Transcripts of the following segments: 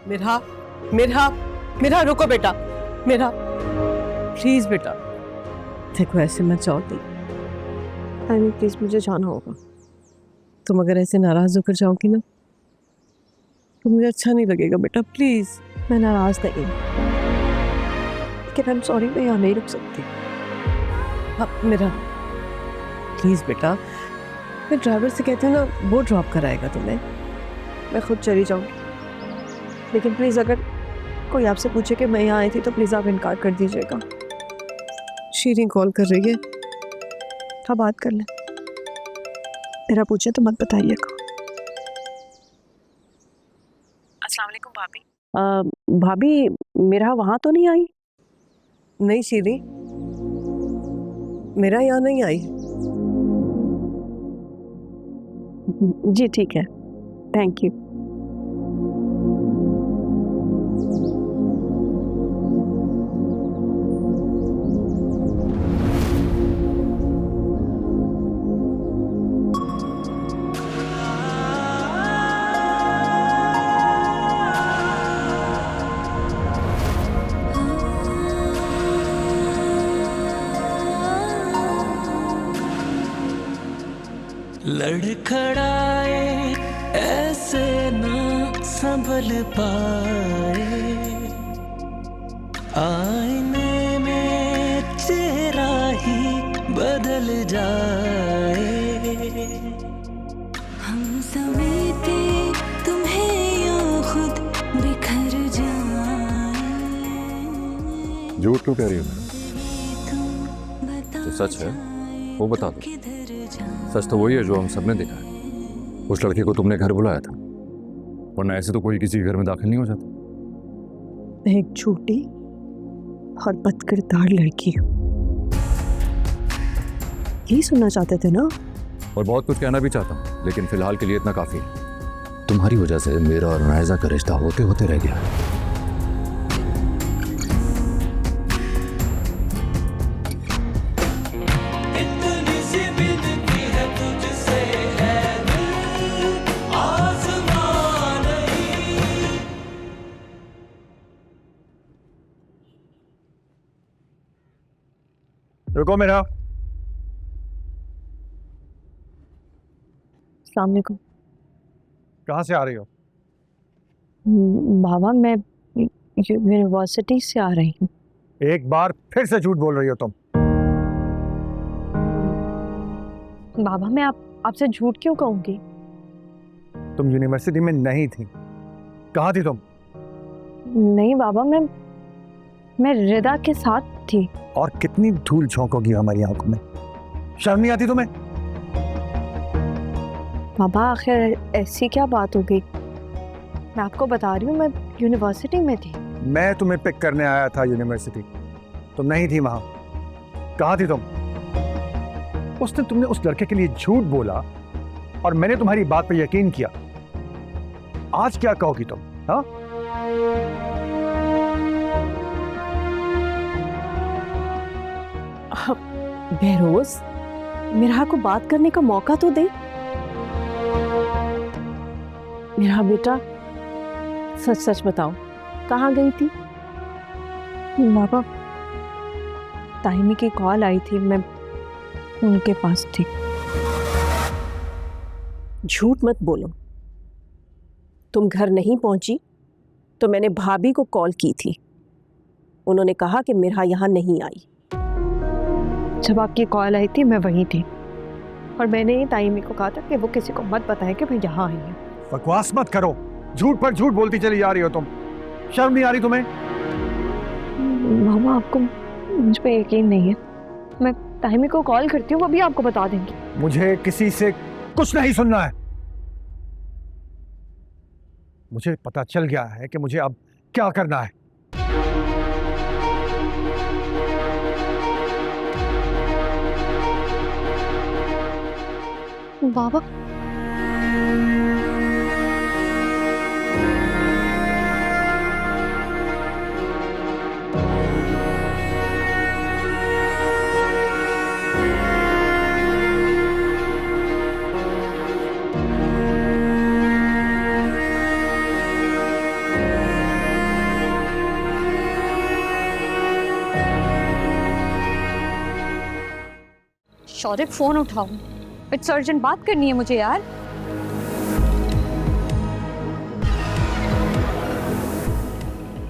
मिरा, मिरा, मिरा रुको बेटा, मिरा प्लीज बेटा, देखो ऐसे मत जाओ तुम। प्लीज मुझे जाना होगा। तुम अगर ऐसे नाराज होकर जाओगी ना तो मुझे अच्छा नहीं लगेगा बेटा, प्लीज। मैं नाराज नहीं, लेकिन आई एम सॉरी, मैं यहाँ नहीं रुक सकती। हाँ मेरा प्लीज बेटा, मैं ड्राइवर से कहती हूँ ना, वो ड्रॉप कराएगा तुम्हें। मैं खुद चली जाऊंगी, लेकिन प्लीज अगर कोई आपसे पूछे कि मैं यहाँ आई थी तो प्लीज आप इनकार कर दीजिएगा। शीरी कॉल कर रही है। हाँ बात कर लें, मेरा पूछे तो मत बताइएगा। अस्सलाम वालेकुम भाभी। भाभी मेरा वहाँ तो नहीं आई? नहीं शीरी, मेरा यहाँ नहीं आई। जी ठीक है, थैंक यू। लड़खड़ाए ऐसे ना संभल पाए, आईने में चेहरा ही बदल जाए। हम समेटे तुम्हें यूं खुद बिखर जाए। झूठ क्यों कह रही हो? जो सच है वो बता दो। सच तो वही है जो हम सबने देखा है। उस लड़के को तुमने घर बुलाया था, वरना ऐसे तो कोई किसी के घर में दाखिल नहीं हो जाता। मैं एक झूठी और बदकिरदार लड़की हूँ, यही सुनना चाहते थे ना? और बहुत कुछ कहना भी चाहता हूँ, लेकिन फिलहाल के लिए इतना काफी है। तुम्हारी वजह से मेरा और नायजा का रिश्ता होते होते रह गया। रुको मेरा। अस्सलाम वालेकुम। कहाँ से आ रही हो? बाबा मैं यूनिवर्सिटी से आ रही हूँ। एक बार फिर से झूठ बोल रही हो तुम। बाबा मैं आपसे झूठ क्यों कहूँगी? तुम यूनिवर्सिटी में नहीं थी, कहाँ थी तुम? नहीं बाबा, मैं रिदा के साथ थी। और कितनी धूल झोंकोगी हमारी आंखों में? शर्म नहीं आती तुम्हें? बाबा आखिर ऐसी क्या बात हो गई? मैं आपको बता रही हूँ, मैं यूनिवर्सिटी में थी। मैं तुम्हें पिक करने आया था यूनिवर्सिटी, तुम नहीं थी वहां। कहाँ थी तुम? उस दिन तुमने उस लड़के के लिए झूठ बोला और मैंने तुम्हारी बात पर यकीन किया। आज क्या कहोगी तुम? हाँ, बहरोज, मिरा को बात करने का मौका तो दे। मेरा बेटा, सच सच बताओ, कहाँ गई थी? बाबा ताइमी की कॉल आई थी, मैं उनके पास थी। झूठ मत बोलो। तुम घर नहीं पहुंची तो मैंने भाभी को कॉल की थी, उन्होंने कहा कि मिरा यहाँ नहीं आई। जब आपकी कॉल आई थी मैं वहीं थी, और मैंने ही ताइमी को कहा था कि वो किसी को मत बताए कि मैं यहाँ आई हूँ। बकवास मत करो, झूठ पर झूठ बोलती चली जा रही हो तुम। शर्म नहीं आ रही तुम्हें? मामा आपको मुझ पे यकीन नहीं है, मैं ताइमी को कॉल करती हूँ, वो भी आपको बता देंगी। मुझे किसी से कुछ नहीं सुनना है। मुझे पता चल गया है कि मुझे अब क्या करना है। बाबा शौर्य फोन उठाओ, इट्स अर्जेंट, बात करनी है मुझे यार।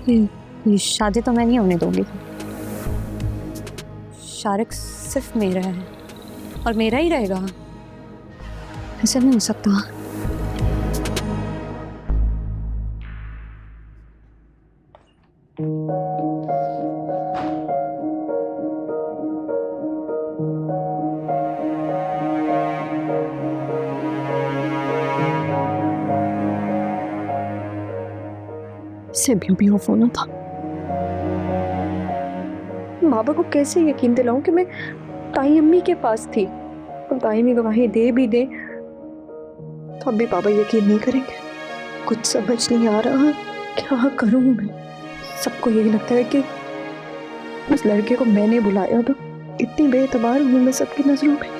ये शादी तो मैं नहीं होने दूंगी। शारिक सिर्फ मेरा है और मेरा ही रहेगा, ऐसा नहीं हो सकता। से भी हो फोन था। बाबा को कैसे यकीन दिलाऊं कि मैं ताई अम्मी के पास थी, और ताई अम्मी गवाही दे भी दे तो अब भी बाबा यकीन नहीं करेंगे। कुछ समझ नहीं आ रहा क्या करूं मैं। सबको यही लगता है कि उस लड़के को मैंने बुलाया था। इतनी बेएतबार हूं मैं सबकी नजरों में।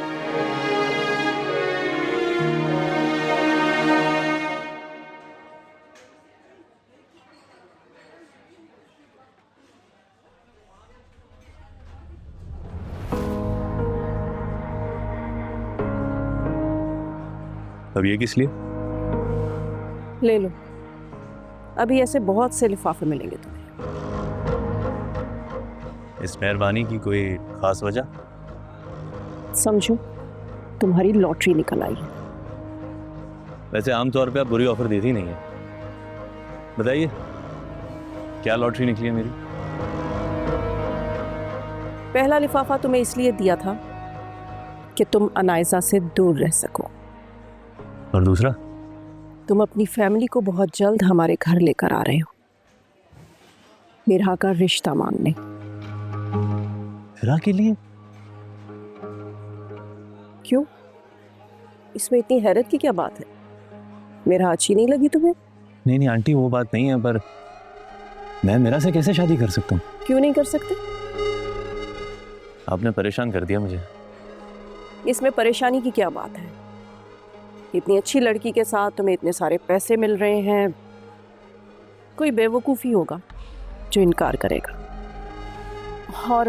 अब ये किस लिए? ले लो, अभी ऐसे बहुत से लिफाफे मिलेंगे तुम्हें। इस मेहरबानी की कोई खास वजह? समझो तुम्हारी लॉटरी निकल आई है। वैसे आमतौर पे आप बुरी ऑफर देती नहीं है। बताइए क्या लॉटरी निकली है मेरी? पहला लिफाफा तुम्हें इसलिए दिया था कि तुम अनायजा से दूर रह सको, और दूसरा? तुम अपनी फैमिली को बहुत जल्द हमारे घर लेकर आ रहे हो, मेरा का रिश्ता मांगने। फिरा के लिए? क्यों, इसमें इतनी हैरत की क्या बात है? मेरा अच्छी नहीं लगी तुम्हें? नहीं नहीं आंटी, वो बात नहीं है, पर मैं मेरा से कैसे शादी कर सकता हूँ? क्यों नहीं कर सकते? आपने परेशान कर दिया मुझे। इसमें परेशानी की क्या बात है? इतनी अच्छी लड़की के साथ तुम्हें इतने सारे पैसे मिल रहे हैं, कोई बेवकूफ़ी होगा जो इनकार करेगा। और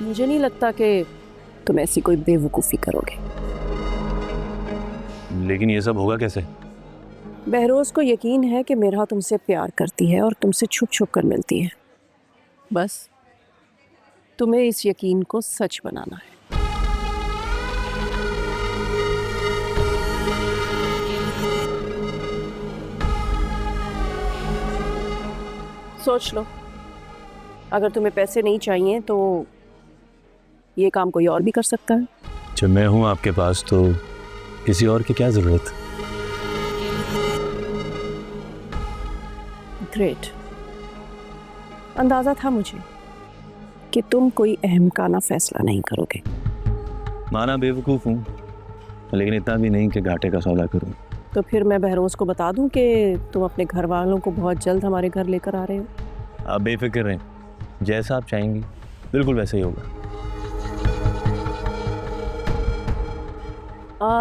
मुझे नहीं लगता कि तुम ऐसी कोई बेवकूफ़ी करोगे। लेकिन ये सब होगा कैसे? बहरोज़ को यकीन है कि मेरा तुमसे प्यार करती है और तुमसे छुप छुप कर मिलती है। बस तुम्हें इस यकीन को सच बनाना है। सोच लो, अगर तुम्हें पैसे नहीं चाहिए तो ये काम कोई और भी कर सकता है। जब मैं हूँ आपके पास तो किसी और की क्या जरूरत? ग्रेट, अंदाजा था मुझे कि तुम कोई अहमकाना फैसला नहीं करोगे। माना बेवकूफ़ हूँ, लेकिन इतना भी नहीं कि घाटे का सौदा करूँ। तो फिर मैं बहरोज़ को बता दूं कि तुम अपने घर वालों को बहुत जल्द हमारे घर लेकर आ रहे हो। आप बेफिक्र रहें, जैसा आप चाहेंगी बिल्कुल वैसा ही होगा।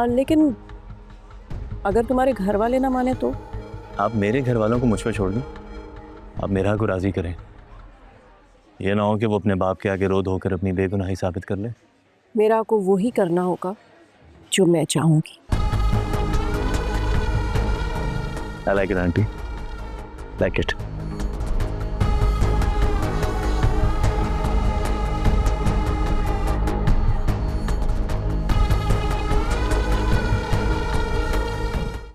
लेकिन अगर तुम्हारे घर वाले ना माने तो? आप मेरे घर वालों को मुझ पर छोड़ दें, आप मेरा को राज़ी करें। यह ना हो कि वो अपने बाप के आगे रो धो कर अपनी बेगुनाही साबित कर ले। मेरा को वही करना होगा जो मैं चाहूँगी। I like it, auntie. Like it.